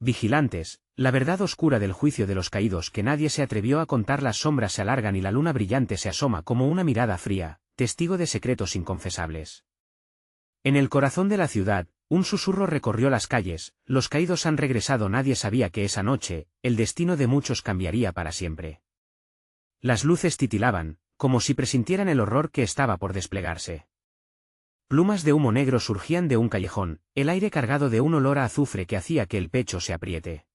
Vigilantes, la verdad oscura del juicio de los caídos que nadie se atrevió a contar. Las sombras se alargan y la luna brillante se asoma como una mirada fría, testigo de secretos inconfesables. En el corazón de la ciudad, un susurro recorrió las calles: los caídos han regresado. Nadie sabía que esa noche, el destino de muchos cambiaría para siempre. Las luces titilaban, como si presintieran el horror que estaba por desplegarse. Plumas de humo negro surgían de un callejón, el aire cargado de un olor a azufre que hacía que el pecho se apriete.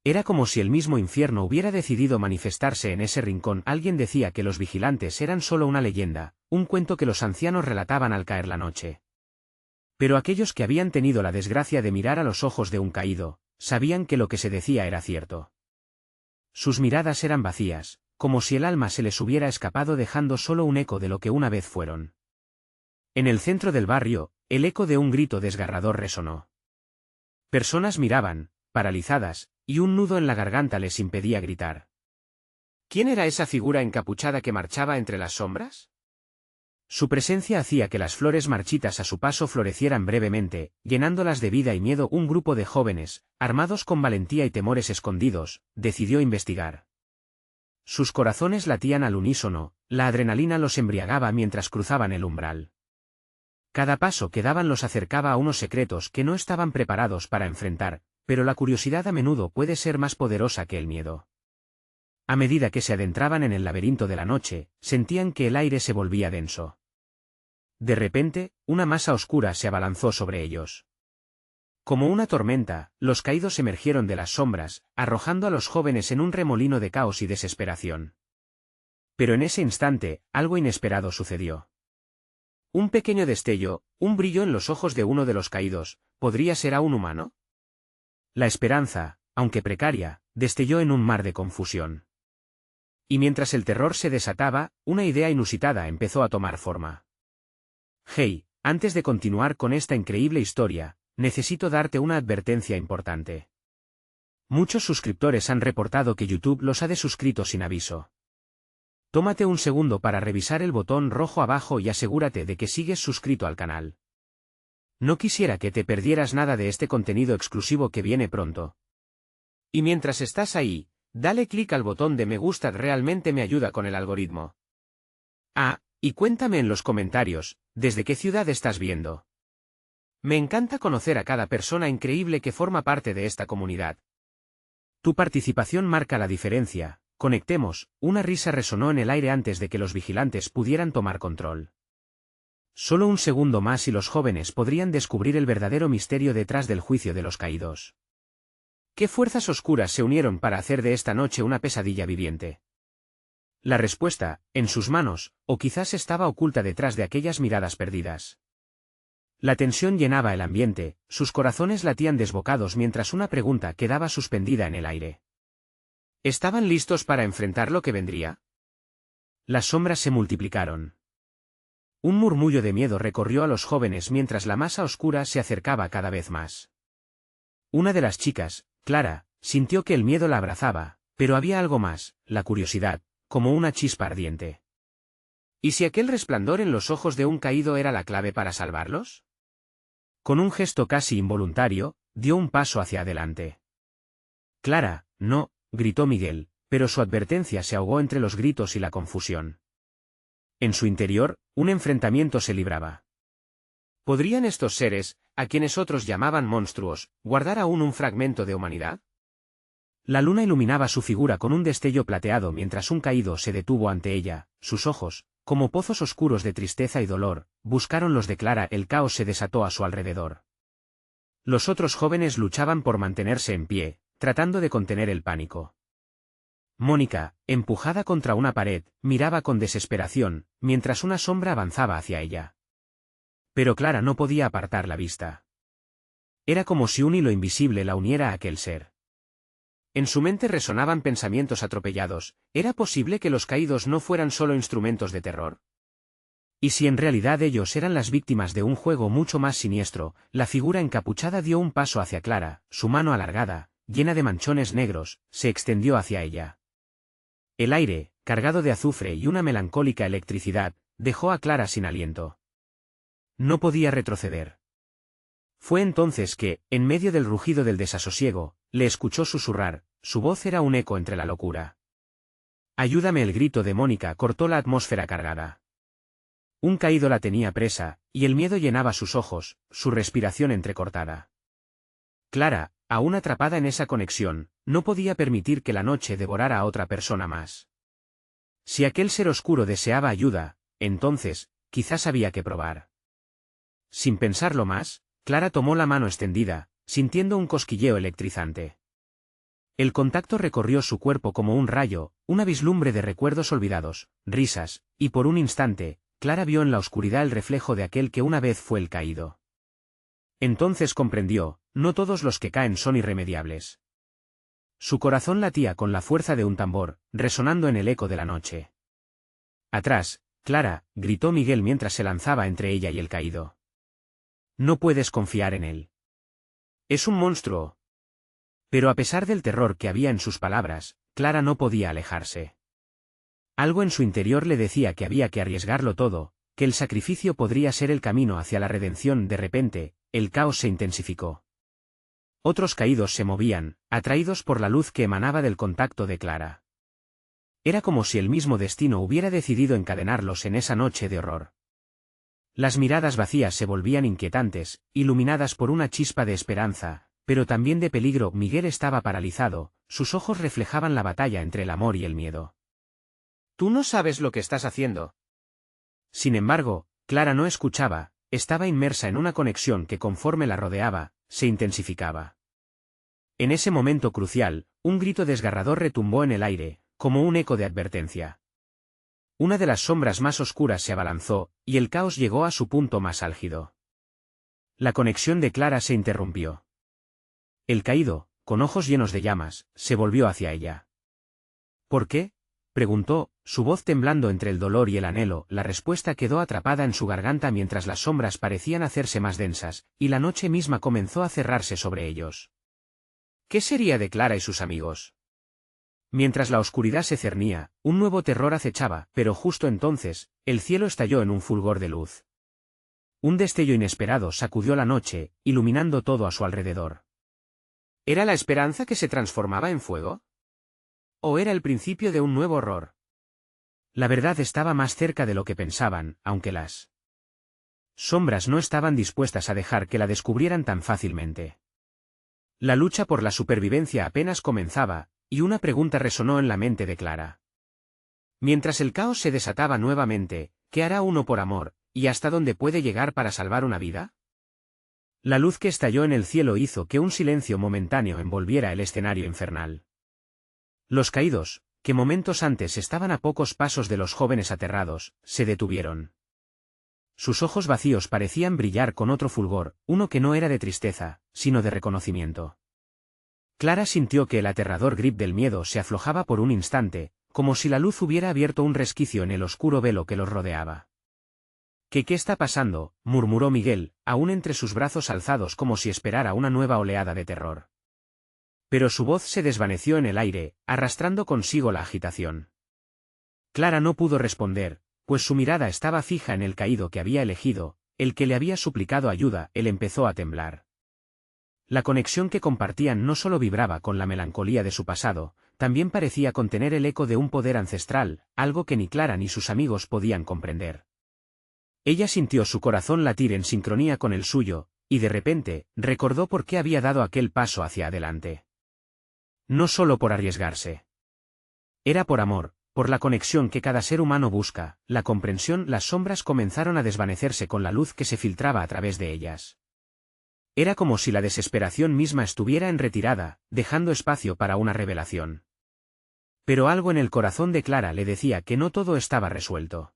Era como si el mismo infierno hubiera decidido manifestarse en ese rincón. Alguien decía que los vigilantes eran solo una leyenda, un cuento que los ancianos relataban al caer la noche. Pero aquellos que habían tenido la desgracia de mirar a los ojos de un caído, sabían que lo que se decía era cierto. Sus miradas eran vacías, como si el alma se les hubiera escapado dejando solo un eco de lo que una vez fueron. En el centro del barrio, el eco de un grito desgarrador resonó. Personas miraban, paralizadas, y un nudo en la garganta les impedía gritar. ¿Quién era esa figura encapuchada que marchaba entre las sombras? Su presencia hacía que las flores marchitas a su paso florecieran brevemente, llenándolas de vida y miedo. Un grupo de jóvenes, armados con valentía y temores escondidos, decidió investigar. Sus corazones latían al unísono, la adrenalina los embriagaba mientras cruzaban el umbral. Cada paso que daban los acercaba a unos secretos que no estaban preparados para enfrentar, pero la curiosidad a menudo puede ser más poderosa que el miedo. A medida que se adentraban en el laberinto de la noche, sentían que el aire se volvía denso. De repente, una masa oscura se abalanzó sobre ellos. Como una tormenta, los caídos emergieron de las sombras, arrojando a los jóvenes en un remolino de caos y desesperación. Pero en ese instante, algo inesperado sucedió. Un pequeño destello, un brillo en los ojos de uno de los caídos. ¿Podría ser aún humano? La esperanza, aunque precaria, destelló en un mar de confusión. Y mientras el terror se desataba, una idea inusitada empezó a tomar forma. Hey, antes de continuar con esta increíble historia, necesito darte una advertencia importante. Muchos suscriptores han reportado que YouTube los ha desuscrito sin aviso. Tómate un segundo para revisar el botón rojo abajo y asegúrate de que sigues suscrito al canal. No quisiera que te perdieras nada de este contenido exclusivo que viene pronto. Y mientras estás ahí, dale clic al botón de me gusta, realmente me ayuda con el algoritmo. Ah, y cuéntame en los comentarios, ¿desde qué ciudad estás viendo? Me encanta conocer a cada persona increíble que forma parte de esta comunidad. Tu participación marca la diferencia. Conectemos. Una risa resonó en el aire antes de que los vigilantes pudieran tomar control. Solo un segundo más y los jóvenes podrían descubrir el verdadero misterio detrás del juicio de los caídos. ¿Qué fuerzas oscuras se unieron para hacer de esta noche una pesadilla viviente? La respuesta, en sus manos, o quizás estaba oculta detrás de aquellas miradas perdidas. La tensión llenaba el ambiente, sus corazones latían desbocados mientras una pregunta quedaba suspendida en el aire. ¿Estaban listos para enfrentar lo que vendría? Las sombras se multiplicaron. Un murmullo de miedo recorrió a los jóvenes mientras la masa oscura se acercaba cada vez más. Una de las chicas, Clara, sintió que el miedo la abrazaba, pero había algo más, la curiosidad, como una chispa ardiente. ¿Y si aquel resplandor en los ojos de un caído era la clave para salvarlos? Con un gesto casi involuntario, dio un paso hacia adelante. Clara, no, gritó Miguel, pero su advertencia se ahogó entre los gritos y la confusión. En su interior, un enfrentamiento se libraba. ¿Podrían estos seres, a quienes otros llamaban monstruos, guardar aún un fragmento de humanidad? La luna iluminaba su figura con un destello plateado mientras un caído se detuvo ante ella. Sus ojos, como pozos oscuros de tristeza y dolor, buscaron los de Clara. El caos se desató a su alrededor. Los otros jóvenes luchaban por mantenerse en pie, tratando de contener el pánico. Mónica, empujada contra una pared, miraba con desesperación, mientras una sombra avanzaba hacia ella. Pero Clara no podía apartar la vista. Era como si un hilo invisible la uniera a aquel ser. En su mente resonaban pensamientos atropellados. ¿Era posible que los caídos no fueran solo instrumentos de terror? ¿Y si en realidad ellos eran las víctimas de un juego mucho más siniestro? La figura encapuchada dio un paso hacia Clara, su mano alargada, llena de manchones negros, se extendió hacia ella. El aire, cargado de azufre y una melancólica electricidad, dejó a Clara sin aliento. No podía retroceder. Fue entonces que, en medio del rugido del desasosiego, le escuchó susurrar, su voz era un eco entre la locura. «Ayúdame». El grito de Mónica cortó la atmósfera cargada. Un caído la tenía presa, y el miedo llenaba sus ojos, su respiración entrecortada. Clara, aún atrapada en esa conexión, no podía permitir que la noche devorara a otra persona más. Si aquel ser oscuro deseaba ayuda, entonces, quizás había que probar. Sin pensarlo más, Clara tomó la mano extendida, sintiendo un cosquilleo electrizante. El contacto recorrió su cuerpo como un rayo, una vislumbre de recuerdos olvidados, risas, y por un instante, Clara vio en la oscuridad el reflejo de aquel que una vez fue el caído. Entonces comprendió, no todos los que caen son irremediables. Su corazón latía con la fuerza de un tambor, resonando en el eco de la noche. «Atrás, Clara», gritó Miguel mientras se lanzaba entre ella y el caído. «No puedes confiar en él. Es un monstruo». Pero a pesar del terror que había en sus palabras, Clara no podía alejarse. Algo en su interior le decía que había que arriesgarlo todo, que el sacrificio podría ser el camino hacia la redención. De repente, el caos se intensificó. Otros caídos se movían, atraídos por la luz que emanaba del contacto de Clara. Era como si el mismo destino hubiera decidido encadenarlos en esa noche de horror. Las miradas vacías se volvían inquietantes, iluminadas por una chispa de esperanza, pero también de peligro. Miguel estaba paralizado, sus ojos reflejaban la batalla entre el amor y el miedo. «Tú no sabes lo que estás haciendo». Sin embargo, Clara no escuchaba, estaba inmersa en una conexión que conforme la rodeaba, se intensificaba. En ese momento crucial, un grito desgarrador retumbó en el aire, como un eco de advertencia. Una de las sombras más oscuras se abalanzó, y el caos llegó a su punto más álgido. La conexión de Clara se interrumpió. El caído, con ojos llenos de llamas, se volvió hacia ella. «¿Por qué?», preguntó, su voz temblando entre el dolor y el anhelo. La respuesta quedó atrapada en su garganta mientras las sombras parecían hacerse más densas, y la noche misma comenzó a cerrarse sobre ellos. ¿Qué sería de Clara y sus amigos? Mientras la oscuridad se cernía, un nuevo terror acechaba, pero justo entonces, el cielo estalló en un fulgor de luz. Un destello inesperado sacudió la noche, iluminando todo a su alrededor. ¿Era la esperanza que se transformaba en fuego? ¿O era el principio de un nuevo horror? La verdad estaba más cerca de lo que pensaban, aunque las sombras no estaban dispuestas a dejar que la descubrieran tan fácilmente. La lucha por la supervivencia apenas comenzaba, y una pregunta resonó en la mente de Clara. Mientras el caos se desataba nuevamente, ¿qué hará uno por amor, y hasta dónde puede llegar para salvar una vida? La luz que estalló en el cielo hizo que un silencio momentáneo envolviera el escenario infernal. Los caídos, que momentos antes estaban a pocos pasos de los jóvenes aterrados, se detuvieron. Sus ojos vacíos parecían brillar con otro fulgor, uno que no era de tristeza, sino de reconocimiento. Clara sintió que el aterrador grip del miedo se aflojaba por un instante, como si la luz hubiera abierto un resquicio en el oscuro velo que los rodeaba. ¿Qué está pasando?, murmuró Miguel, aún entre sus brazos alzados como si esperara una nueva oleada de terror. Pero su voz se desvaneció en el aire, arrastrando consigo la agitación. Clara no pudo responder, pues su mirada estaba fija en el caído que había elegido, el que le había suplicado ayuda. Él empezó a temblar. La conexión que compartían no solo vibraba con la melancolía de su pasado, también parecía contener el eco de un poder ancestral, algo que ni Clara ni sus amigos podían comprender. Ella sintió su corazón latir en sincronía con el suyo, y de repente, recordó por qué había dado aquel paso hacia adelante. No solo por arriesgarse. Era por amor, por la conexión que cada ser humano busca, la comprensión. Las sombras comenzaron a desvanecerse con la luz que se filtraba a través de ellas. Era como si la desesperación misma estuviera en retirada, dejando espacio para una revelación. Pero algo en el corazón de Clara le decía que no todo estaba resuelto.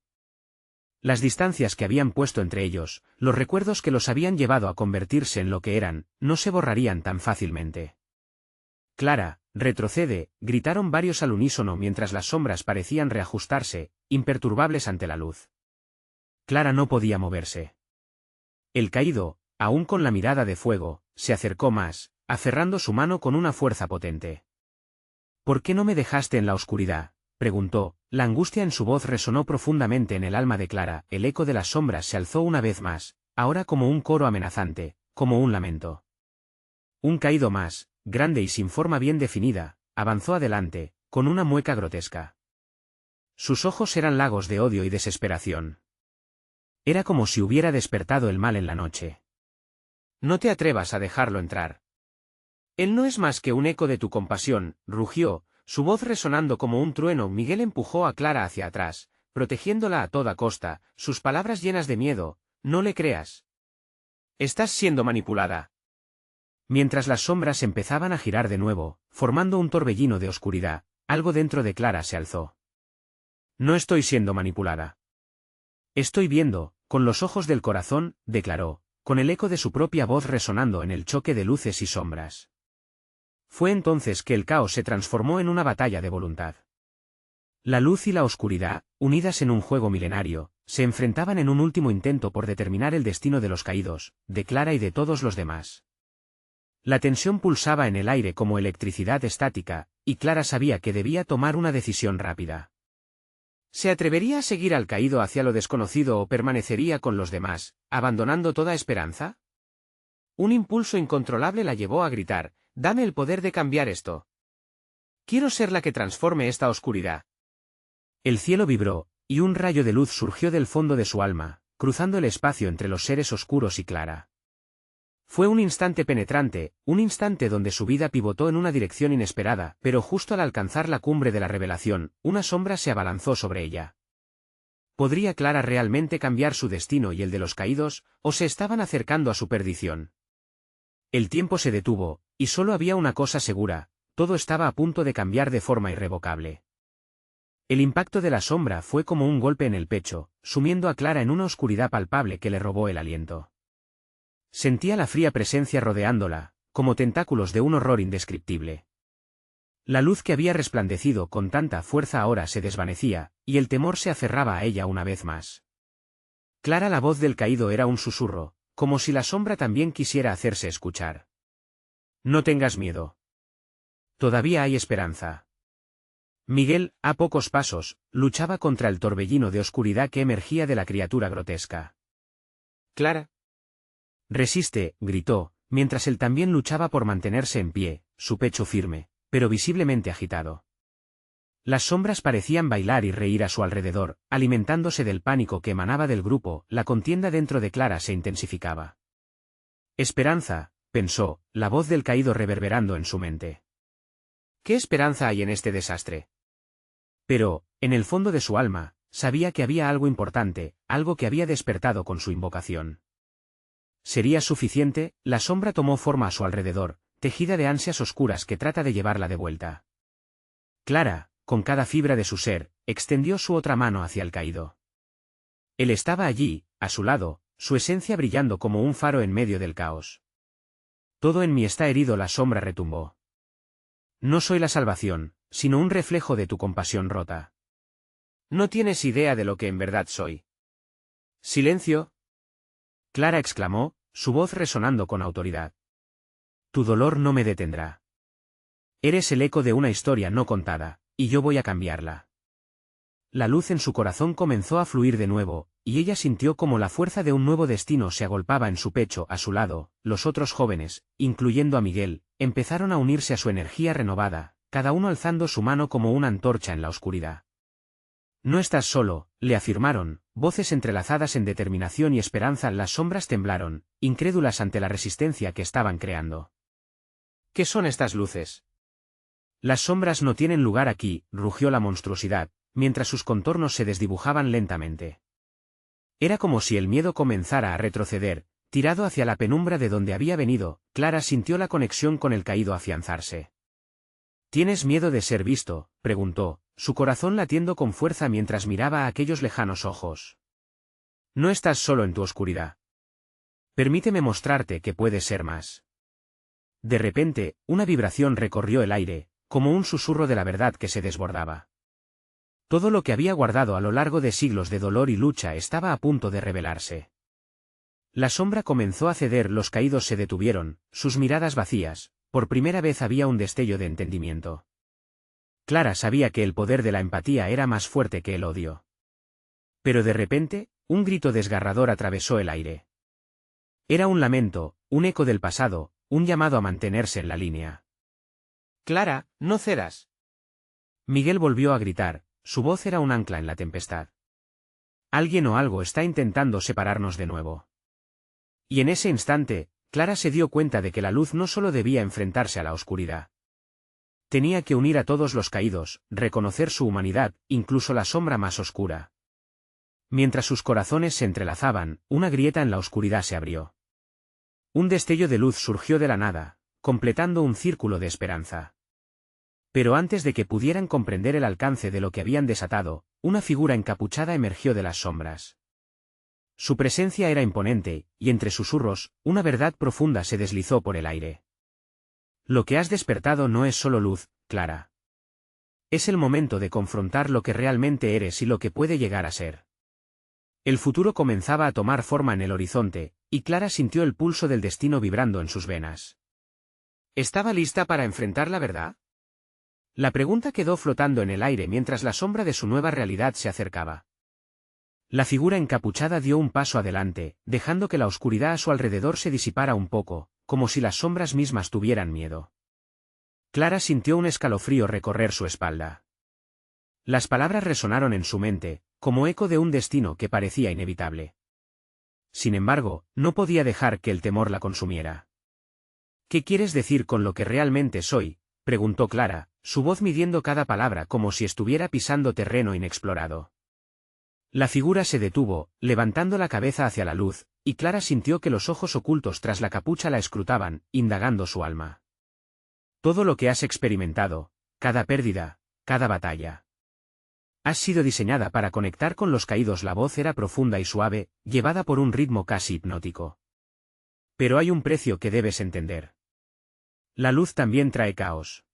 Las distancias que habían puesto entre ellos, los recuerdos que los habían llevado a convertirse en lo que eran, no se borrarían tan fácilmente. «Clara, retrocede», gritaron varios al unísono mientras las sombras parecían reajustarse, imperturbables ante la luz. Clara no podía moverse. El caído, aún con la mirada de fuego, se acercó más, aferrando su mano con una fuerza potente. «¿Por qué no me dejaste en la oscuridad?», preguntó. La angustia en su voz resonó profundamente en el alma de Clara. El eco de las sombras se alzó una vez más, ahora como un coro amenazante, como un lamento. Un caído más, grande y sin forma bien definida, avanzó adelante, con una mueca grotesca. Sus ojos eran lagos de odio y desesperación. Era como si hubiera despertado el mal en la noche. No te atrevas a dejarlo entrar. Él no es más que un eco de tu compasión, rugió, su voz resonando como un trueno. Miguel empujó a Clara hacia atrás, protegiéndola a toda costa, sus palabras llenas de miedo. No le creas. Estás siendo manipulada. Mientras las sombras empezaban a girar de nuevo, formando un torbellino de oscuridad, algo dentro de Clara se alzó. No estoy siendo manipulada. Estoy viendo, con los ojos del corazón, declaró, con el eco de su propia voz resonando en el choque de luces y sombras. Fue entonces que el caos se transformó en una batalla de voluntad. La luz y la oscuridad, unidas en un juego milenario, se enfrentaban en un último intento por determinar el destino de los caídos, de Clara y de todos los demás. La tensión pulsaba en el aire como electricidad estática, y Clara sabía que debía tomar una decisión rápida. ¿Se atrevería a seguir al caído hacia lo desconocido o permanecería con los demás, abandonando toda esperanza? Un impulso incontrolable la llevó a gritar: «Dame el poder de cambiar esto. Quiero ser la que transforme esta oscuridad». El cielo vibró, y un rayo de luz surgió del fondo de su alma, cruzando el espacio entre los seres oscuros y Clara. Fue un instante penetrante, un instante donde su vida pivotó en una dirección inesperada, pero justo al alcanzar la cumbre de la revelación, una sombra se abalanzó sobre ella. ¿Podría Clara realmente cambiar su destino y el de los caídos, o se estaban acercando a su perdición? El tiempo se detuvo, y solo había una cosa segura: todo estaba a punto de cambiar de forma irrevocable. El impacto de la sombra fue como un golpe en el pecho, sumiendo a Clara en una oscuridad palpable que le robó el aliento. Sentía la fría presencia rodeándola, como tentáculos de un horror indescriptible. La luz que había resplandecido con tanta fuerza ahora se desvanecía, y el temor se aferraba a ella una vez más. Clara, la voz del caído era un susurro, como si la sombra también quisiera hacerse escuchar. No tengas miedo. Todavía hay esperanza. Miguel, a pocos pasos, luchaba contra el torbellino de oscuridad que emergía de la criatura grotesca. Clara. Resiste, gritó, mientras él también luchaba por mantenerse en pie, su pecho firme, pero visiblemente agitado. Las sombras parecían bailar y reír a su alrededor, alimentándose del pánico que emanaba del grupo. La contienda dentro de Clara se intensificaba. Esperanza, pensó, la voz del caído reverberando en su mente. ¿Qué esperanza hay en este desastre? Pero, en el fondo de su alma, sabía que había algo importante, algo que había despertado con su invocación. ¿Sería suficiente? La sombra tomó forma a su alrededor, tejida de ansias oscuras que trata de llevarla de vuelta. Clara, con cada fibra de su ser, extendió su otra mano hacia el caído. Él estaba allí, a su lado, su esencia brillando como un faro en medio del caos. Todo en mí está herido, la sombra retumbó. No soy la salvación, sino un reflejo de tu compasión rota. No tienes idea de lo que en verdad soy. Silencio. Clara exclamó, su voz resonando con autoridad. Tu dolor no me detendrá. Eres el eco de una historia no contada, y yo voy a cambiarla. La luz en su corazón comenzó a fluir de nuevo, y ella sintió como la fuerza de un nuevo destino se agolpaba en su pecho. A su lado, los otros jóvenes, incluyendo a Miguel, empezaron a unirse a su energía renovada, cada uno alzando su mano como una antorcha en la oscuridad. No estás solo, le afirmaron, voces entrelazadas en determinación y esperanza. Las sombras temblaron, incrédulas ante la resistencia que estaban creando. ¿Qué son estas luces? Las sombras no tienen lugar aquí, rugió la monstruosidad, mientras sus contornos se desdibujaban lentamente. Era como si el miedo comenzara a retroceder, tirado hacia la penumbra de donde había venido. Clara sintió la conexión con el caído afianzarse. ¿Tienes miedo de ser visto?, preguntó, su corazón latiendo con fuerza mientras miraba a aquellos lejanos ojos. No estás solo en tu oscuridad. Permíteme mostrarte que puedes ser más. De repente, una vibración recorrió el aire, como un susurro de la verdad que se desbordaba. Todo lo que había guardado a lo largo de siglos de dolor y lucha estaba a punto de revelarse. La sombra comenzó a ceder, los caídos se detuvieron, sus miradas vacías. Por primera vez había un destello de entendimiento. Clara sabía que el poder de la empatía era más fuerte que el odio. Pero de repente, un grito desgarrador atravesó el aire. Era un lamento, un eco del pasado, un llamado a mantenerse en la línea. Clara, no cedas. Miguel volvió a gritar, su voz era un ancla en la tempestad. Alguien o algo está intentando separarnos de nuevo. Y en ese instante, Clara se dio cuenta de que la luz no solo debía enfrentarse a la oscuridad. Tenía que unir a todos los caídos, reconocer su humanidad, incluso la sombra más oscura. Mientras sus corazones se entrelazaban, una grieta en la oscuridad se abrió. Un destello de luz surgió de la nada, completando un círculo de esperanza. Pero antes de que pudieran comprender el alcance de lo que habían desatado, una figura encapuchada emergió de las sombras. Su presencia era imponente, y entre susurros, una verdad profunda se deslizó por el aire. Lo que has despertado no es solo luz, Clara. Es el momento de confrontar lo que realmente eres y lo que puede llegar a ser. El futuro comenzaba a tomar forma en el horizonte, y Clara sintió el pulso del destino vibrando en sus venas. ¿Estaba lista para enfrentar la verdad? La pregunta quedó flotando en el aire mientras la sombra de su nueva realidad se acercaba. La figura encapuchada dio un paso adelante, dejando que la oscuridad a su alrededor se disipara un poco, como si las sombras mismas tuvieran miedo. Clara sintió un escalofrío recorrer su espalda. Las palabras resonaron en su mente, como eco de un destino que parecía inevitable. Sin embargo, no podía dejar que el temor la consumiera. ¿Qué quieres decir con lo que realmente soy?, preguntó Clara, su voz midiendo cada palabra como si estuviera pisando terreno inexplorado. La figura se detuvo, levantando la cabeza hacia la luz, y Clara sintió que los ojos ocultos tras la capucha la escrutaban, indagando su alma. Todo lo que has experimentado, cada pérdida, cada batalla. Has sido diseñada para conectar con los caídos. La voz era profunda y suave, llevada por un ritmo casi hipnótico. Pero hay un precio que debes entender. La luz también trae caos.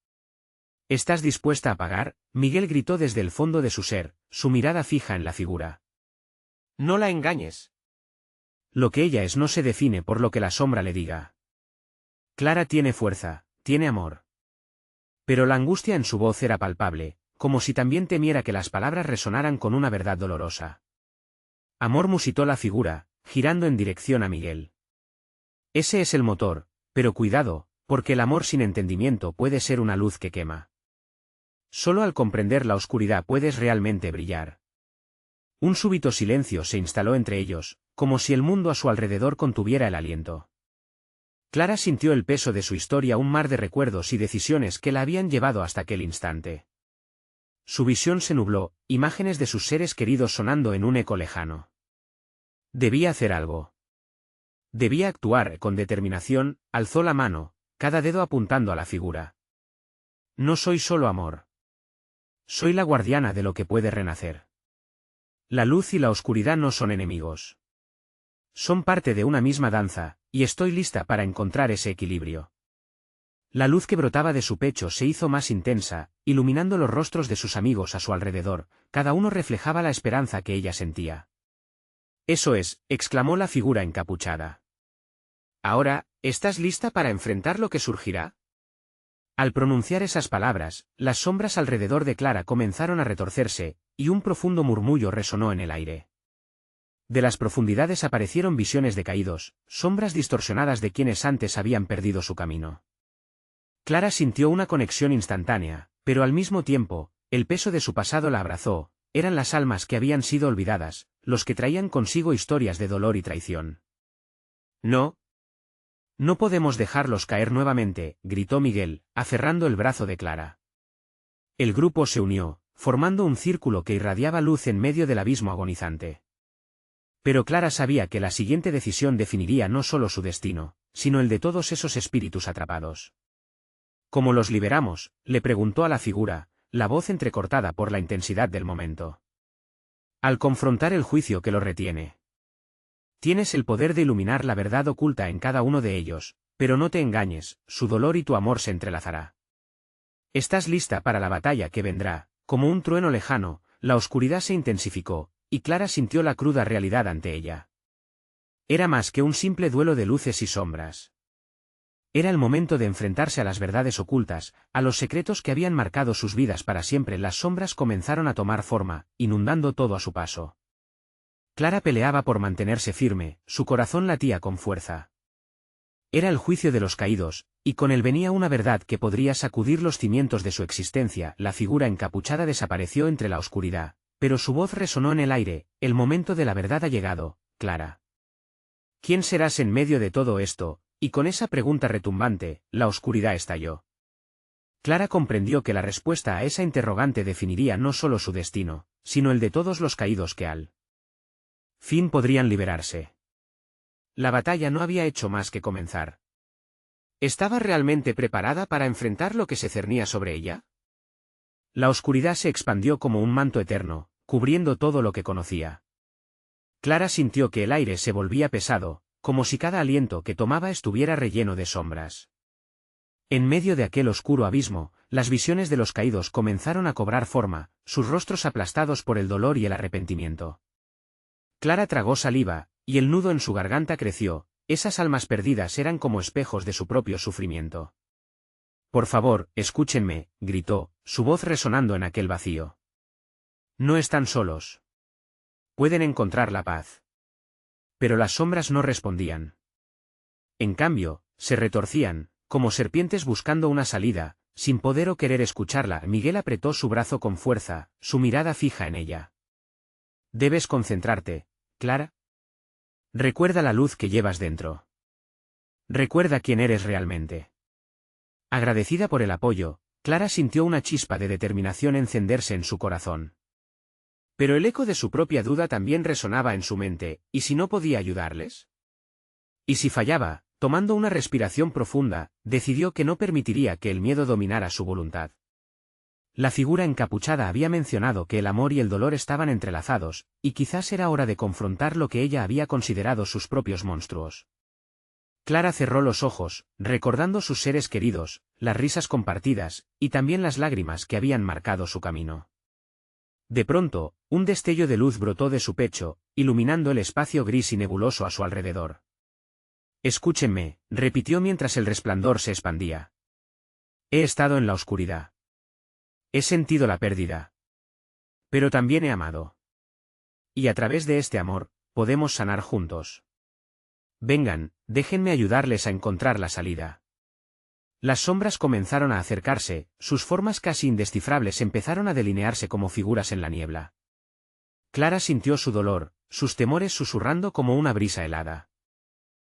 ¿Estás dispuesta a pagar?, Miguel gritó desde el fondo de su ser, su mirada fija en la figura. No la engañes. Lo que ella es no se define por lo que la sombra le diga. Clara tiene fuerza, tiene amor. Pero la angustia en su voz era palpable, como si también temiera que las palabras resonaran con una verdad dolorosa. Amor, musitó la figura, girando en dirección a Miguel. Ese es el motor, pero cuidado, porque el amor sin entendimiento puede ser una luz que quema. Solo al comprender la oscuridad puedes realmente brillar. Un súbito silencio se instaló entre ellos, como si el mundo a su alrededor contuviera el aliento. Clara sintió el peso de su historia, un mar de recuerdos y decisiones que la habían llevado hasta aquel instante. Su visión se nubló, imágenes de sus seres queridos sonando en un eco lejano. Debía hacer algo. Debía actuar con determinación. Alzó la mano, cada dedo apuntando a la figura. No soy solo amor. Soy la guardiana de lo que puede renacer. La luz y la oscuridad no son enemigos. Son parte de una misma danza, y estoy lista para encontrar ese equilibrio. La luz que brotaba de su pecho se hizo más intensa, iluminando los rostros de sus amigos a su alrededor, cada uno reflejaba la esperanza que ella sentía. Eso es, exclamó la figura encapuchada. Ahora, ¿estás lista para enfrentar lo que surgirá? Al pronunciar esas palabras, las sombras alrededor de Clara comenzaron a retorcerse, y un profundo murmullo resonó en el aire. De las profundidades aparecieron visiones de caídos, sombras distorsionadas de quienes antes habían perdido su camino. Clara sintió una conexión instantánea, pero al mismo tiempo, el peso de su pasado la abrazó. Eran las almas que habían sido olvidadas, los que traían consigo historias de dolor y traición. No. No podemos dejarlos caer nuevamente, gritó Miguel, aferrando el brazo de Clara. El grupo se unió, formando un círculo que irradiaba luz en medio del abismo agonizante. Pero Clara sabía que la siguiente decisión definiría no solo su destino, sino el de todos esos espíritus atrapados. ¿Cómo los liberamos?, le preguntó a la figura, la voz entrecortada por la intensidad del momento. Al confrontar el juicio que lo retiene. Tienes el poder de iluminar la verdad oculta en cada uno de ellos, pero no te engañes, su dolor y tu amor se entrelazará. Estás lista para la batalla que vendrá. Como un trueno lejano, la oscuridad se intensificó, y Clara sintió la cruda realidad ante ella. Era más que un simple duelo de luces y sombras. Era el momento de enfrentarse a las verdades ocultas, a los secretos que habían marcado sus vidas para siempre. Las sombras comenzaron a tomar forma, inundando todo a su paso. Clara peleaba por mantenerse firme, su corazón latía con fuerza. Era el juicio de los caídos, y con él venía una verdad que podría sacudir los cimientos de su existencia. La figura encapuchada desapareció entre la oscuridad, pero su voz resonó en el aire: el momento de la verdad ha llegado, Clara. ¿Quién serás en medio de todo esto? Y con esa pregunta retumbante, la oscuridad estalló. Clara comprendió que la respuesta a esa interrogante definiría no solo su destino, sino el de todos los caídos que al fin podrían liberarse. La batalla no había hecho más que comenzar. ¿Estaba realmente preparada para enfrentar lo que se cernía sobre ella? La oscuridad se expandió como un manto eterno, cubriendo todo lo que conocía. Clara sintió que el aire se volvía pesado, como si cada aliento que tomaba estuviera relleno de sombras. En medio de aquel oscuro abismo, las visiones de los caídos comenzaron a cobrar forma, sus rostros aplastados por el dolor y el arrepentimiento. Clara tragó saliva, y el nudo en su garganta creció. Esas almas perdidas eran como espejos de su propio sufrimiento. «Por favor, escúchenme», gritó, su voz resonando en aquel vacío. «No están solos. Pueden encontrar la paz». Pero las sombras no respondían. En cambio, se retorcían, como serpientes buscando una salida, sin poder o querer escucharla. Miguel apretó su brazo con fuerza, su mirada fija en ella. «Debes concentrarte, Clara. Recuerda la luz que llevas dentro. Recuerda quién eres realmente». Agradecida por el apoyo, Clara sintió una chispa de determinación encenderse en su corazón. Pero el eco de su propia duda también resonaba en su mente: ¿y si no podía ayudarles? ¿Y si fallaba? Tomando una respiración profunda, decidió que no permitiría que el miedo dominara su voluntad. La figura encapuchada había mencionado que el amor y el dolor estaban entrelazados, y quizás era hora de confrontar lo que ella había considerado sus propios monstruos. Clara cerró los ojos, recordando sus seres queridos, las risas compartidas, y también las lágrimas que habían marcado su camino. De pronto, un destello de luz brotó de su pecho, iluminando el espacio gris y nebuloso a su alrededor. «Escúchenme», repitió mientras el resplandor se expandía. «He estado en la oscuridad. He sentido la pérdida. Pero también he amado. Y a través de este amor, podemos sanar juntos. Vengan, déjenme ayudarles a encontrar la salida». Las sombras comenzaron a acercarse, sus formas casi indescifrables empezaron a delinearse como figuras en la niebla. Clara sintió su dolor, sus temores susurrando como una brisa helada.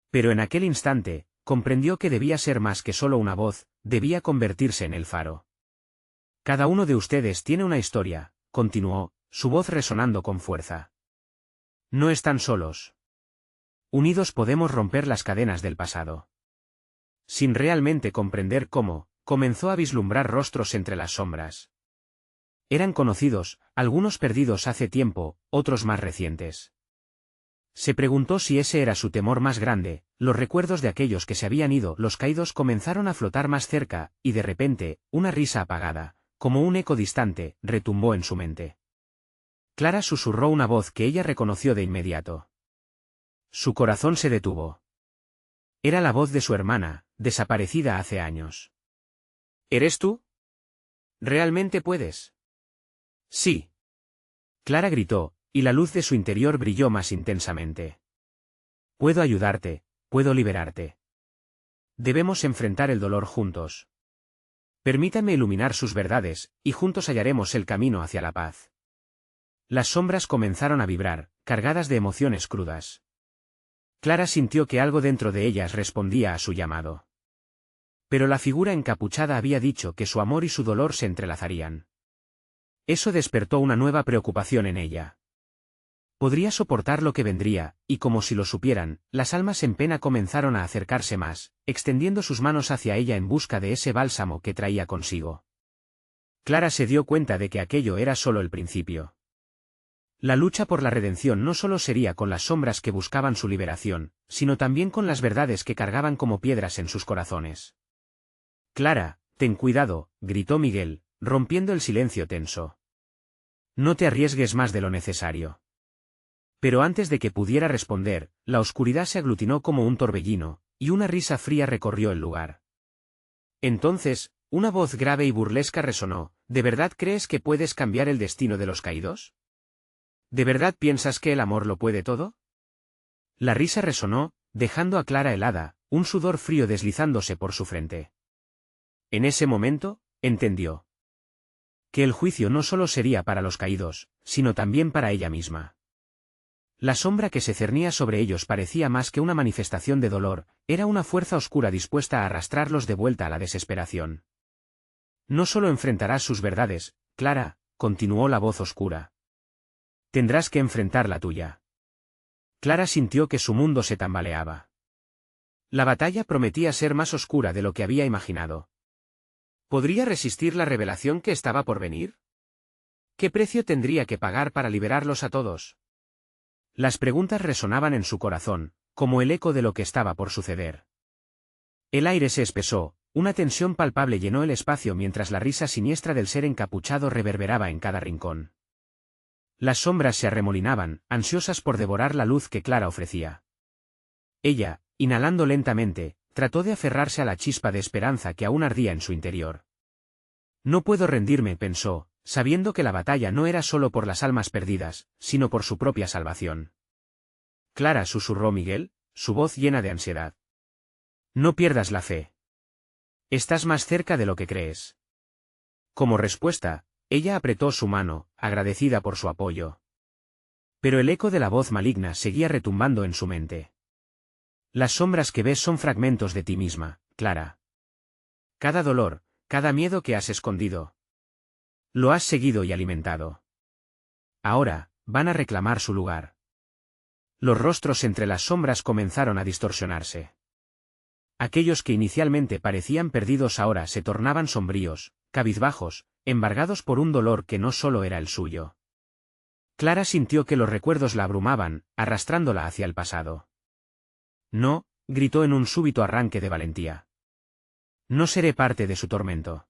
Pero en aquel instante, comprendió que debía ser más que solo una voz, debía convertirse en el faro. «Cada uno de ustedes tiene una historia», continuó, su voz resonando con fuerza. «No están solos. Unidos podemos romper las cadenas del pasado». Sin realmente comprender cómo, comenzó a vislumbrar rostros entre las sombras. Eran conocidos, algunos perdidos hace tiempo, otros más recientes. Se preguntó si ese era su temor más grande: los recuerdos de aquellos que se habían ido. Los caídos comenzaron a flotar más cerca, y de repente, una risa apagada, como un eco distante, retumbó en su mente. Clara susurró una voz que ella reconoció de inmediato. Su corazón se detuvo. Era la voz de su hermana, desaparecida hace años. «¿Eres tú? ¿Realmente puedes?» «Sí». Clara gritó, y la luz de su interior brilló más intensamente. «Puedo ayudarte, puedo liberarte. Debemos enfrentar el dolor juntos. Permítame iluminar sus verdades, y juntos hallaremos el camino hacia la paz». Las sombras comenzaron a vibrar, cargadas de emociones crudas. Clara sintió que algo dentro de ellas respondía a su llamado. Pero la figura encapuchada había dicho que su amor y su dolor se entrelazarían. Eso despertó una nueva preocupación en ella. Podría soportar lo que vendría, y como si lo supieran, las almas en pena comenzaron a acercarse más, extendiendo sus manos hacia ella en busca de ese bálsamo que traía consigo. Clara se dio cuenta de que aquello era solo el principio. La lucha por la redención no solo sería con las sombras que buscaban su liberación, sino también con las verdades que cargaban como piedras en sus corazones. «Clara, ten cuidado», gritó Miguel, rompiendo el silencio tenso. «No te arriesgues más de lo necesario». Pero antes de que pudiera responder, la oscuridad se aglutinó como un torbellino, y una risa fría recorrió el lugar. Entonces, una voz grave y burlesca resonó: «¿De verdad crees que puedes cambiar el destino de los caídos? ¿De verdad piensas que el amor lo puede todo? La risa resonó, dejando a Clara helada, un sudor frío deslizándose por su frente. En ese momento, entendió que el juicio no solo sería para los caídos, sino también para ella misma. La sombra que se cernía sobre ellos parecía más que una manifestación de dolor, era una fuerza oscura dispuesta a arrastrarlos de vuelta a la desesperación. No solo enfrentarás sus verdades, Clara, continuó la voz oscura. Tendrás que enfrentar la tuya. Clara sintió que su mundo se tambaleaba. La batalla prometía ser más oscura de lo que había imaginado. ¿Podría resistir la revelación que estaba por venir? ¿Qué precio tendría que pagar para liberarlos a todos? Las preguntas resonaban en su corazón, como el eco de lo que estaba por suceder. El aire se espesó, una tensión palpable llenó el espacio mientras la risa siniestra del ser encapuchado reverberaba en cada rincón. Las sombras se arremolinaban, ansiosas por devorar la luz que Clara ofrecía. Ella, inhalando lentamente, trató de aferrarse a la chispa de esperanza que aún ardía en su interior. No puedo rendirme, pensó, sabiendo que la batalla no era solo por las almas perdidas, sino por su propia salvación. Clara, susurró Miguel, su voz llena de ansiedad. No pierdas la fe. Estás más cerca de lo que crees. Como respuesta, ella apretó su mano, agradecida por su apoyo. Pero el eco de la voz maligna seguía retumbando en su mente. Las sombras que ves son fragmentos de ti misma, Clara. Cada dolor, cada miedo que has escondido. Lo has seguido y alimentado. Ahora, van a reclamar su lugar. Los rostros entre las sombras comenzaron a distorsionarse. Aquellos que inicialmente parecían perdidos ahora se tornaban sombríos, cabizbajos, embargados por un dolor que no solo era el suyo. Clara sintió que los recuerdos la abrumaban, arrastrándola hacia el pasado. No, gritó en un súbito arranque de valentía. No seré parte de su tormento.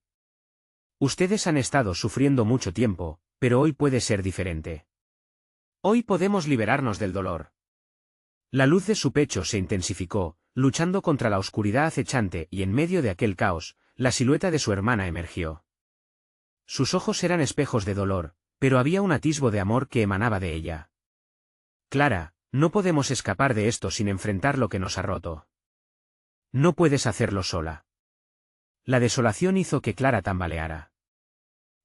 Ustedes han estado sufriendo mucho tiempo, pero hoy puede ser diferente. Hoy podemos liberarnos del dolor. La luz de su pecho se intensificó, luchando contra la oscuridad acechante y en medio de aquel caos, la silueta de su hermana emergió. Sus ojos eran espejos de dolor, pero había un atisbo de amor que emanaba de ella. Clara, no podemos escapar de esto sin enfrentar lo que nos ha roto. No puedes hacerlo sola. La desolación hizo que Clara tambaleara.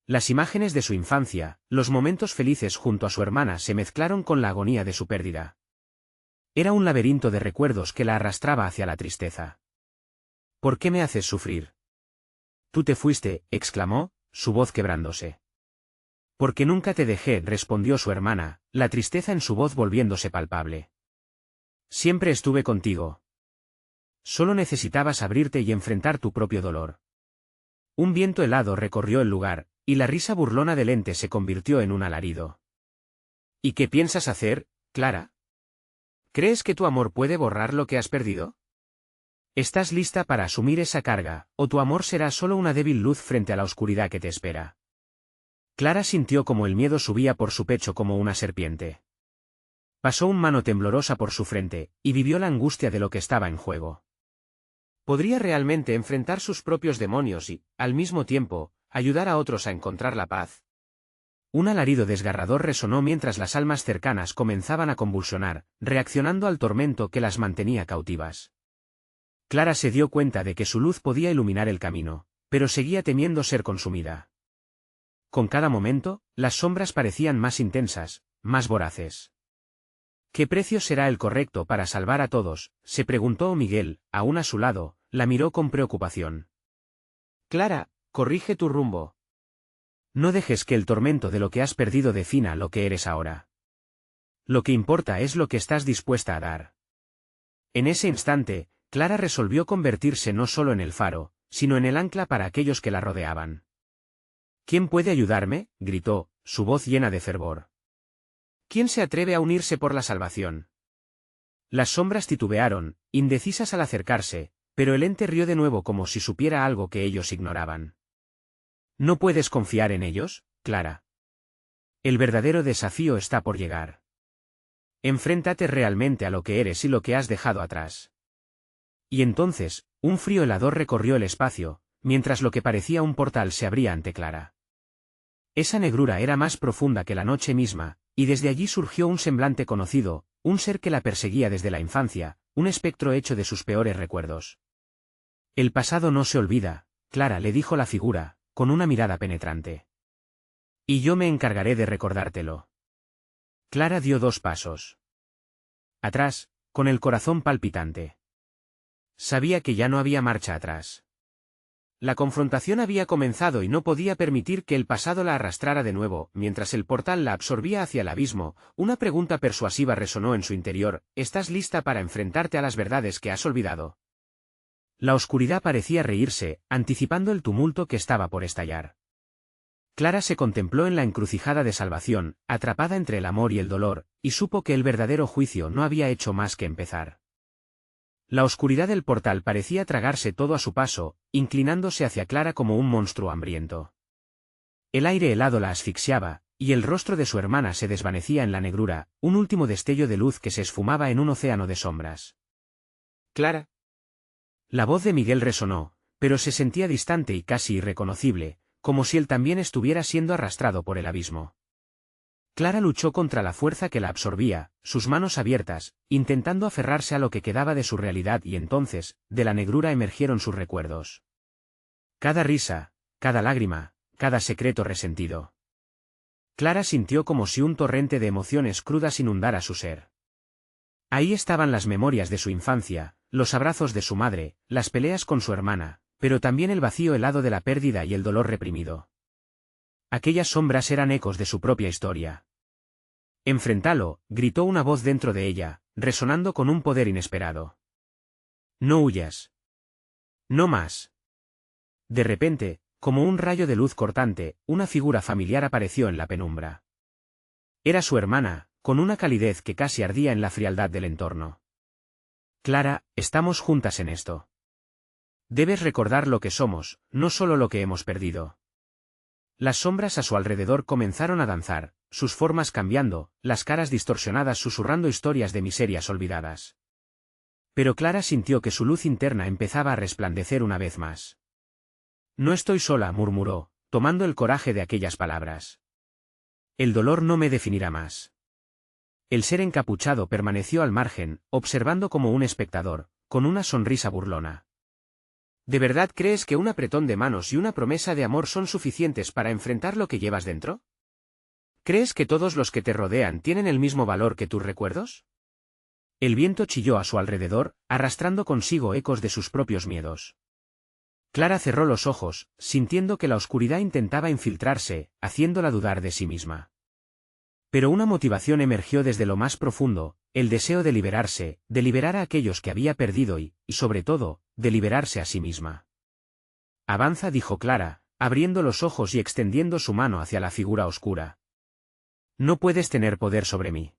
Las imágenes de su infancia, los momentos felices junto a su hermana se mezclaron con la agonía de su pérdida. Era un laberinto de recuerdos que la arrastraba hacia la tristeza. ¿Por qué me haces sufrir? Tú te fuiste, exclamó, su voz quebrándose. Porque nunca te dejé, respondió su hermana, la tristeza en su voz volviéndose palpable. Siempre estuve contigo. Solo necesitabas abrirte y enfrentar tu propio dolor. Un viento helado recorrió el lugar, y la risa burlona del ente se convirtió en un alarido. ¿Y qué piensas hacer, Clara? ¿Crees que tu amor puede borrar lo que has perdido? ¿Estás lista para asumir esa carga, o tu amor será solo una débil luz frente a la oscuridad que te espera? Clara sintió como el miedo subía por su pecho como una serpiente. Pasó una mano temblorosa por su frente, y vivió la angustia de lo que estaba en juego. ¿Podría realmente enfrentar sus propios demonios y, al mismo tiempo, ayudar a otros a encontrar la paz? Un alarido desgarrador resonó mientras las almas cercanas comenzaban a convulsionar, reaccionando al tormento que las mantenía cautivas. Clara se dio cuenta de que su luz podía iluminar el camino, pero seguía temiendo ser consumida. Con cada momento, las sombras parecían más intensas, más voraces. ¿Qué precio será el correcto para salvar a todos?, se preguntó Miguel, aún a su lado, la miró con preocupación. Clara, corrige tu rumbo. No dejes que el tormento de lo que has perdido defina lo que eres ahora. Lo que importa es lo que estás dispuesta a dar. En ese instante, Clara resolvió convertirse no solo en el faro, sino en el ancla para aquellos que la rodeaban. ¿Quién puede ayudarme?, gritó, su voz llena de fervor. ¿Quién se atreve a unirse por la salvación? Las sombras titubearon, indecisas al acercarse, pero el ente rió de nuevo como si supiera algo que ellos ignoraban. ¿No puedes confiar en ellos, Clara? El verdadero desafío está por llegar. Enfréntate realmente a lo que eres y lo que has dejado atrás. Y entonces, un frío helador recorrió el espacio, mientras lo que parecía un portal se abría ante Clara. Esa negrura era más profunda que la noche misma, y desde allí surgió un semblante conocido, un ser que la perseguía desde la infancia, un espectro hecho de sus peores recuerdos. El pasado no se olvida, Clara, le dijo la figura, con una mirada penetrante. Y yo me encargaré de recordártelo. Clara dio 2 pasos atrás, con el corazón palpitante. Sabía que ya no había marcha atrás. La confrontación había comenzado y no podía permitir que el pasado la arrastrara de nuevo. Mientras el portal la absorbía hacia el abismo, una pregunta persuasiva resonó en su interior: ¿estás lista para enfrentarte a las verdades que has olvidado? La oscuridad parecía reírse, anticipando el tumulto que estaba por estallar. Clara se contempló en la encrucijada de salvación, atrapada entre el amor y el dolor, y supo que el verdadero juicio no había hecho más que empezar. La oscuridad del portal parecía tragarse todo a su paso, inclinándose hacia Clara como un monstruo hambriento. El aire helado la asfixiaba, y el rostro de su hermana se desvanecía en la negrura, un último destello de luz que se esfumaba en un océano de sombras. Clara. La voz de Miguel resonó, pero se sentía distante y casi irreconocible, como si él también estuviera siendo arrastrado por el abismo. Clara luchó contra la fuerza que la absorbía, sus manos abiertas, intentando aferrarse a lo que quedaba de su realidad, y entonces, de la negrura emergieron sus recuerdos. Cada risa, cada lágrima, cada secreto resentido. Clara sintió como si un torrente de emociones crudas inundara su ser. Ahí estaban las memorias de su infancia, los abrazos de su madre, las peleas con su hermana, pero también el vacío helado de la pérdida y el dolor reprimido. Aquellas sombras eran ecos de su propia historia. «Enfréntalo», gritó una voz dentro de ella, resonando con un poder inesperado. «No huyas. No más». De repente, como un rayo de luz cortante, una figura familiar apareció en la penumbra. Era su hermana, con una calidez que casi ardía en la frialdad del entorno. «Clara, estamos juntas en esto. Debes recordar lo que somos, no solo lo que hemos perdido». Las sombras a su alrededor comenzaron a danzar, sus formas cambiando, las caras distorsionadas susurrando historias de miserias olvidadas. Pero Clara sintió que su luz interna empezaba a resplandecer una vez más. «No estoy sola», murmuró, tomando el coraje de aquellas palabras. «El dolor no me definirá más». El ser encapuchado permaneció al margen, observando como un espectador, con una sonrisa burlona. «¿De verdad crees que un apretón de manos y una promesa de amor son suficientes para enfrentar lo que llevas dentro? ¿Crees que todos los que te rodean tienen el mismo valor que tus recuerdos?» El viento chilló a su alrededor, arrastrando consigo ecos de sus propios miedos. Clara cerró los ojos, sintiendo que la oscuridad intentaba infiltrarse, haciéndola dudar de sí misma. Pero una motivación emergió desde lo más profundo, el deseo de liberarse, de liberar a aquellos que había perdido y, sobre todo, de liberarse a sí misma. «Avanza», dijo Clara, abriendo los ojos y extendiendo su mano hacia la figura oscura. «No puedes tener poder sobre mí.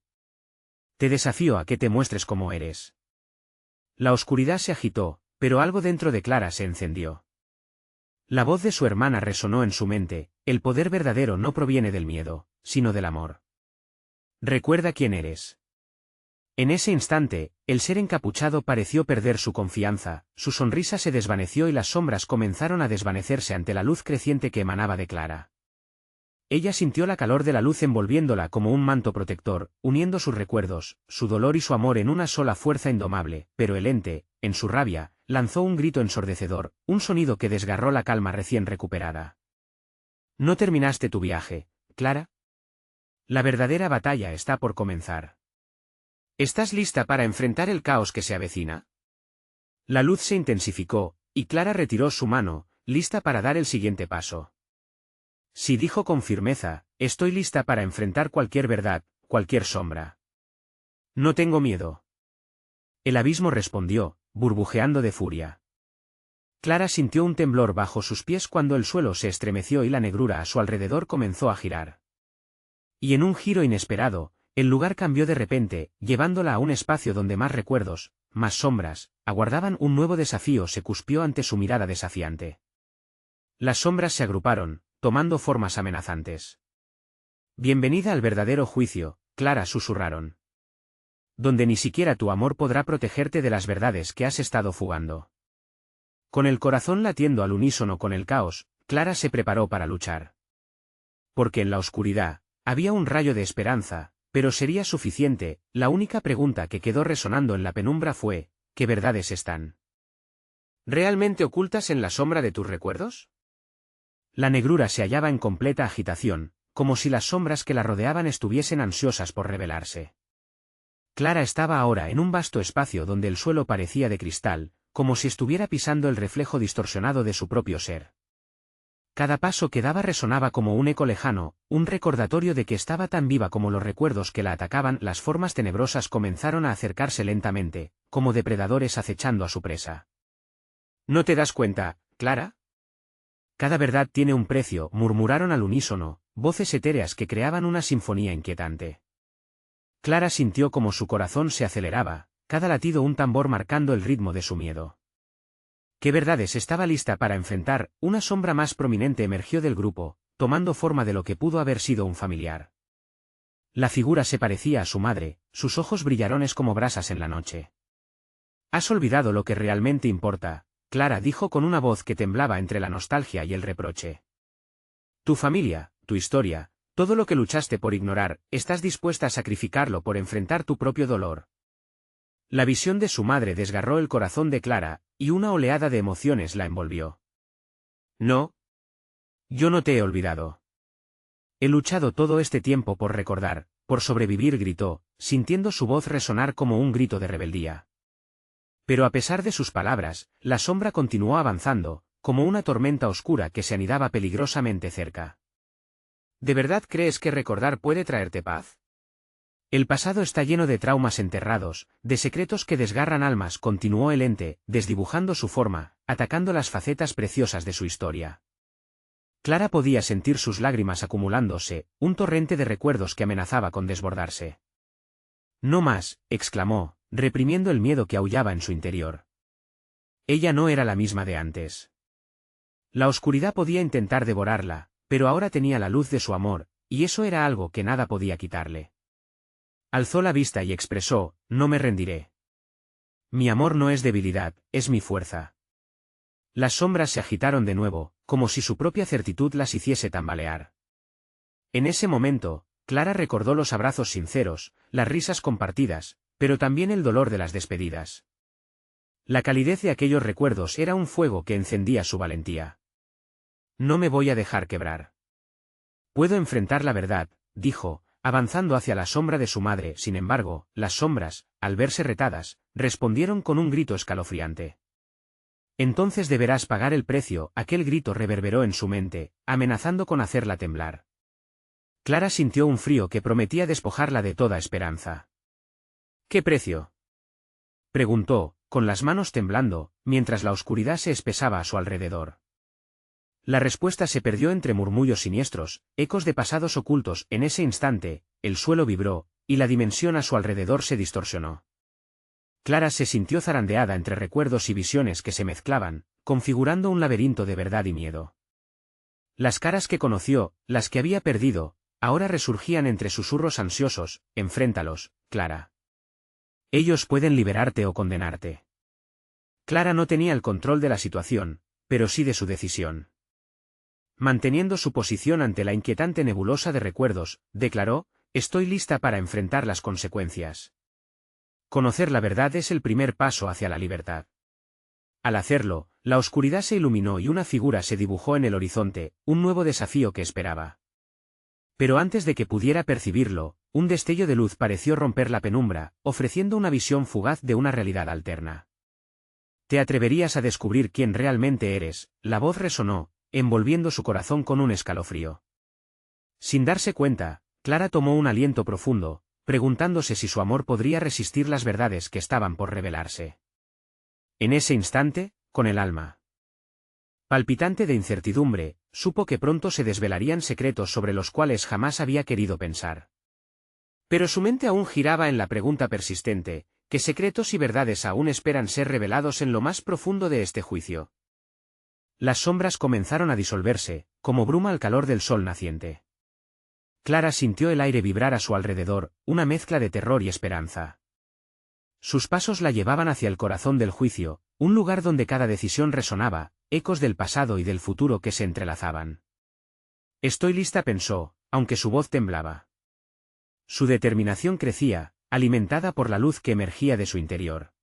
Te desafío a que te muestres como eres». La oscuridad se agitó, pero algo dentro de Clara se encendió. La voz de su hermana resonó en su mente: «El poder verdadero no proviene del miedo, sino del amor. Recuerda quién eres». En ese instante, el ser encapuchado pareció perder su confianza, su sonrisa se desvaneció y las sombras comenzaron a desvanecerse ante la luz creciente que emanaba de Clara. Ella sintió la calor de la luz envolviéndola como un manto protector, uniendo sus recuerdos, su dolor y su amor en una sola fuerza indomable, pero el ente, en su rabia, lanzó un grito ensordecedor, un sonido que desgarró la calma recién recuperada. «No terminaste tu viaje, Clara. La verdadera batalla está por comenzar. ¿Estás lista para enfrentar el caos que se avecina?» La luz se intensificó, y Clara retiró su mano, lista para dar el siguiente paso. «Sí», dijo con firmeza, «estoy lista para enfrentar cualquier verdad, cualquier sombra. No tengo miedo». El abismo respondió, burbujeando de furia. Clara sintió un temblor bajo sus pies cuando el suelo se estremeció y la negrura a su alrededor comenzó a girar. Y en un giro inesperado, el lugar cambió de repente, llevándola a un espacio donde más recuerdos, más sombras, aguardaban un nuevo desafío. Se cuspió ante su mirada desafiante. Las sombras se agruparon, tomando formas amenazantes. «Bienvenida al verdadero juicio», Clara, susurraron. «Donde ni siquiera tu amor podrá protegerte de las verdades que has estado fugando». Con el corazón latiendo al unísono con el caos, Clara se preparó para luchar. Porque en la oscuridad, Había un rayo de esperanza, pero sería suficiente. La única pregunta que quedó resonando en la penumbra fue, ¿qué verdades están realmente ocultas en la sombra de tus recuerdos? La negrura se hallaba en completa agitación, como si las sombras que la rodeaban estuviesen ansiosas por revelarse. Clara estaba ahora en un vasto espacio donde el suelo parecía de cristal, como si estuviera pisando el reflejo distorsionado de su propio ser. Cada paso que daba resonaba como un eco lejano, un recordatorio de que estaba tan viva como los recuerdos que la atacaban. Las formas tenebrosas comenzaron a acercarse lentamente, como depredadores acechando a su presa. ¿No te das cuenta, Clara? Cada verdad tiene un precio, murmuraron al unísono, voces etéreas que creaban una sinfonía inquietante. Clara sintió como su corazón se aceleraba, cada latido un tambor marcando el ritmo de su miedo. ¿Qué verdades estaba lista para enfrentar? Una sombra más prominente emergió del grupo, tomando forma de lo que pudo haber sido un familiar. La figura se parecía a su madre, sus ojos brillarones como brasas en la noche. «Has olvidado lo que realmente importa», Clara dijo con una voz que temblaba entre la nostalgia y el reproche. «Tu familia, tu historia, todo lo que luchaste por ignorar, estás dispuesta a sacrificarlo por enfrentar tu propio dolor». La visión de su madre desgarró el corazón de Clara, y una oleada de emociones la envolvió. «No. Yo no te he olvidado. He luchado todo este tiempo por recordar, por sobrevivir», gritó, sintiendo su voz resonar como un grito de rebeldía. Pero a pesar de sus palabras, la sombra continuó avanzando, como una tormenta oscura que se anidaba peligrosamente cerca. ¿De verdad crees que recordar puede traerte paz? El pasado está lleno de traumas enterrados, de secretos que desgarran almas, continuó el ente, desdibujando su forma, atacando las facetas preciosas de su historia. Clara podía sentir sus lágrimas acumulándose, un torrente de recuerdos que amenazaba con desbordarse. «No más», exclamó, reprimiendo el miedo que aullaba en su interior. Ella no era la misma de antes. La oscuridad podía intentar devorarla, pero ahora tenía la luz de su amor, y eso era algo que nada podía quitarle. Alzó la vista y expresó, «No me rendiré. Mi amor no es debilidad, es mi fuerza». Las sombras se agitaron de nuevo, como si su propia certitud las hiciese tambalear. En ese momento, Clara recordó los abrazos sinceros, las risas compartidas, pero también el dolor de las despedidas. La calidez de aquellos recuerdos era un fuego que encendía su valentía. «No me voy a dejar quebrar. Puedo enfrentar la verdad», dijo, avanzando hacia la sombra de su madre. Sin embargo, las sombras, al verse retadas, respondieron con un grito escalofriante. «Entonces deberás pagar el precio», aquel grito reverberó en su mente, amenazando con hacerla temblar. Clara sintió un frío que prometía despojarla de toda esperanza. «¿Qué precio?», preguntó, con las manos temblando, mientras la oscuridad se espesaba a su alrededor. La respuesta se perdió entre murmullos siniestros, ecos de pasados ocultos. En ese instante, el suelo vibró, y la dimensión a su alrededor se distorsionó. Clara se sintió zarandeada entre recuerdos y visiones que se mezclaban, configurando un laberinto de verdad y miedo. Las caras que conoció, las que había perdido, ahora resurgían entre susurros ansiosos. «Enfréntalos, Clara. Ellos pueden liberarte o condenarte». Clara no tenía el control de la situación, pero sí de su decisión. Manteniendo su posición ante la inquietante nebulosa de recuerdos, declaró, «Estoy lista para enfrentar las consecuencias. Conocer la verdad es el primer paso hacia la libertad». Al hacerlo, la oscuridad se iluminó y una figura se dibujó en el horizonte, un nuevo desafío que esperaba. Pero antes de que pudiera percibirlo, un destello de luz pareció romper la penumbra, ofreciendo una visión fugaz de una realidad alterna. «¿Te atreverías a descubrir quién realmente eres?», la voz resonó, envolviendo su corazón con un escalofrío. Sin darse cuenta, Clara tomó un aliento profundo, preguntándose si su amor podría resistir las verdades que estaban por revelarse. En ese instante, con el alma palpitante de incertidumbre, supo que pronto se desvelarían secretos sobre los cuales jamás había querido pensar. Pero su mente aún giraba en la pregunta persistente, ¿qué secretos y verdades aún esperan ser revelados en lo más profundo de este juicio? Las sombras comenzaron a disolverse, como bruma al calor del sol naciente. Clara sintió el aire vibrar a su alrededor, una mezcla de terror y esperanza. Sus pasos la llevaban hacia el corazón del juicio, un lugar donde cada decisión resonaba, ecos del pasado y del futuro que se entrelazaban. «Estoy lista», pensó, aunque su voz temblaba. Su determinación crecía, alimentada por la luz que emergía de su interior.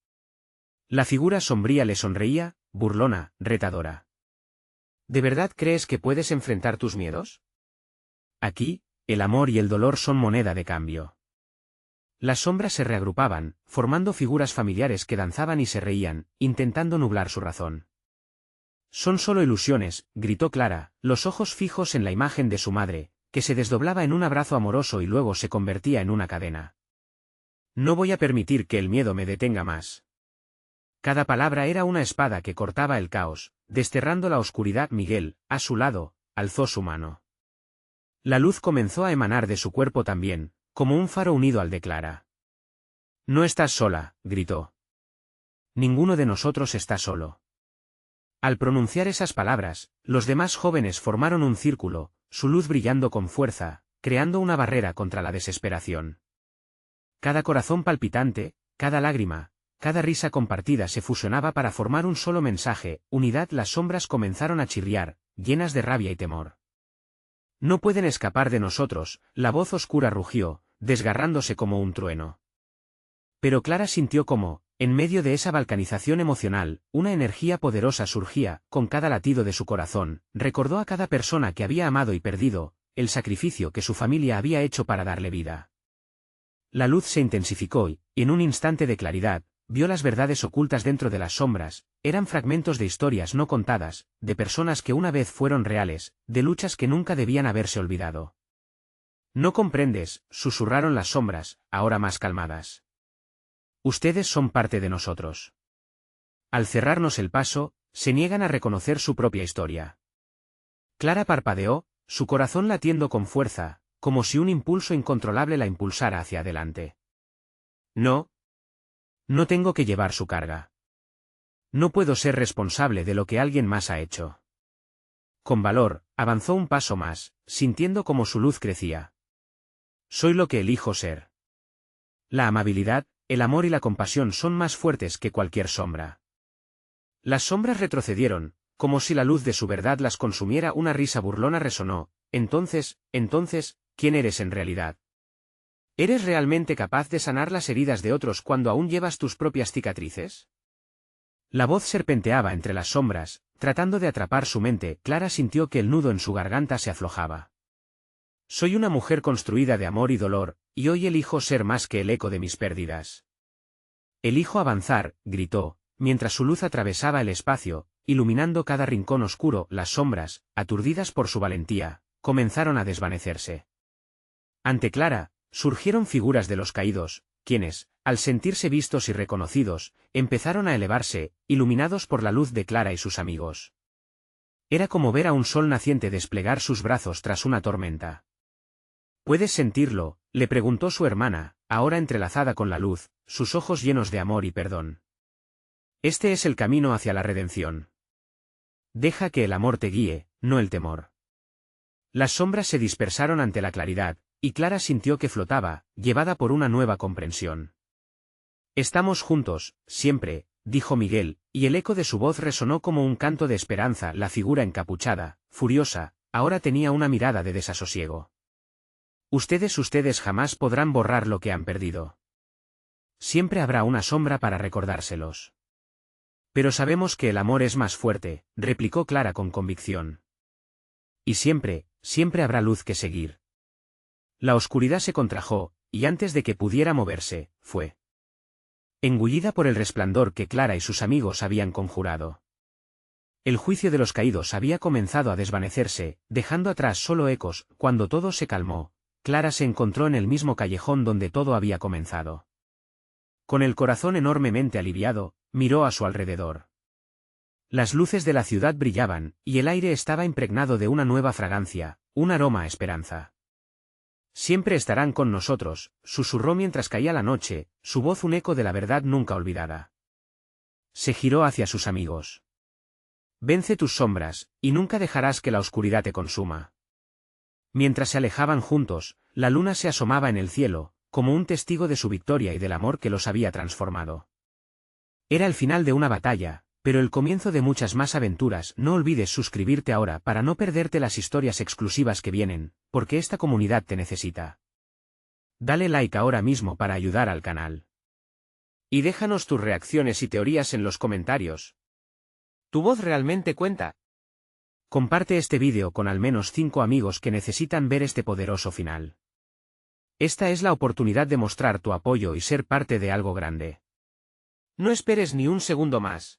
La figura sombría le sonreía, burlona, retadora. ¿De verdad crees que puedes enfrentar tus miedos? Aquí, el amor y el dolor son moneda de cambio. Las sombras se reagrupaban, formando figuras familiares que danzaban y se reían, intentando nublar su razón. Son solo ilusiones, gritó Clara, los ojos fijos en la imagen de su madre, que se desdoblaba en un abrazo amoroso y luego se convertía en una cadena. No voy a permitir que el miedo me detenga más. Cada palabra era una espada que cortaba el caos, desterrando la oscuridad. Miguel, a su lado, alzó su mano. La luz comenzó a emanar de su cuerpo también, como un faro unido al de Clara. No estás sola, gritó. Ninguno de nosotros está solo. Al pronunciar esas palabras, los demás jóvenes formaron un círculo, su luz brillando con fuerza, creando una barrera contra la desesperación. Cada corazón palpitante, cada lágrima, cada risa compartida se fusionaba para formar un solo mensaje: unidad. Las sombras comenzaron a chirriar, llenas de rabia y temor. No pueden escapar de nosotros, la voz oscura rugió, desgarrándose como un trueno. Pero Clara sintió cómo, en medio de esa balcanización emocional, una energía poderosa surgía. Con cada latido de su corazón, recordó a cada persona que había amado y perdido, el sacrificio que su familia había hecho para darle vida. La luz se intensificó y, en un instante de claridad, vio las verdades ocultas dentro de las sombras. Eran fragmentos de historias no contadas, de personas que una vez fueron reales, de luchas que nunca debían haberse olvidado. No comprendes, susurraron las sombras, ahora más calmadas. Ustedes son parte de nosotros. Al cerrarnos el paso, se niegan a reconocer su propia historia. Clara parpadeó, su corazón latiendo con fuerza, como si un impulso incontrolable la impulsara hacia adelante. No. No tengo que llevar su carga. No puedo ser responsable de lo que alguien más ha hecho. Con valor, avanzó un paso más, sintiendo como su luz crecía. Soy lo que elijo ser. La amabilidad, el amor y la compasión son más fuertes que cualquier sombra. Las sombras retrocedieron, como si la luz de su verdad las consumiera. Una risa burlona resonó. Entonces, ¿quién eres en realidad? ¿Eres realmente capaz de sanar las heridas de otros cuando aún llevas tus propias cicatrices? La voz serpenteaba entre las sombras, tratando de atrapar su mente. Clara sintió que el nudo en su garganta se aflojaba. Soy una mujer construida de amor y dolor, y hoy elijo ser más que el eco de mis pérdidas. Elijo avanzar, gritó, mientras su luz atravesaba el espacio, iluminando cada rincón oscuro. Las sombras, aturdidas por su valentía, comenzaron a desvanecerse. Ante Clara, surgieron figuras de los caídos, quienes, al sentirse vistos y reconocidos, empezaron a elevarse, iluminados por la luz de Clara y sus amigos. Era como ver a un sol naciente desplegar sus brazos tras una tormenta. ¿Puedes sentirlo?, le preguntó su hermana, ahora entrelazada con la luz, sus ojos llenos de amor y perdón. Este es el camino hacia la redención. Deja que el amor te guíe, no el temor. Las sombras se dispersaron ante la claridad, y Clara sintió que flotaba, llevada por una nueva comprensión. Estamos juntos, siempre, dijo Miguel, y el eco de su voz resonó como un canto de esperanza. La figura encapuchada, furiosa, ahora tenía una mirada de desasosiego. Ustedes jamás podrán borrar lo que han perdido. Siempre habrá una sombra para recordárselos. Pero sabemos que el amor es más fuerte, replicó Clara con convicción. Y siempre habrá luz que seguir. La oscuridad se contrajo, y antes de que pudiera moverse, fue engullida por el resplandor que Clara y sus amigos habían conjurado. El juicio de los caídos había comenzado a desvanecerse, dejando atrás solo ecos. Cuando todo se calmó, Clara se encontró en el mismo callejón donde todo había comenzado. Con el corazón enormemente aliviado, miró a su alrededor. Las luces de la ciudad brillaban, y el aire estaba impregnado de una nueva fragancia, un aroma a esperanza. Siempre estarán con nosotros, susurró mientras caía la noche, su voz un eco de la verdad nunca olvidada. Se giró hacia sus amigos. Vence tus sombras, y nunca dejarás que la oscuridad te consuma. Mientras se alejaban juntos, la luna se asomaba en el cielo, como un testigo de su victoria y del amor que los había transformado. Era el final de una batalla, Pero el comienzo de muchas más aventuras. No olvides suscribirte ahora para no perderte las historias exclusivas que vienen, porque esta comunidad te necesita. Dale like ahora mismo para ayudar al canal. Y déjanos tus reacciones y teorías en los comentarios. Tu voz realmente cuenta. Comparte este vídeo con al menos 5 amigos que necesitan ver este poderoso final. Esta es la oportunidad de mostrar tu apoyo y ser parte de algo grande. No esperes ni un segundo más.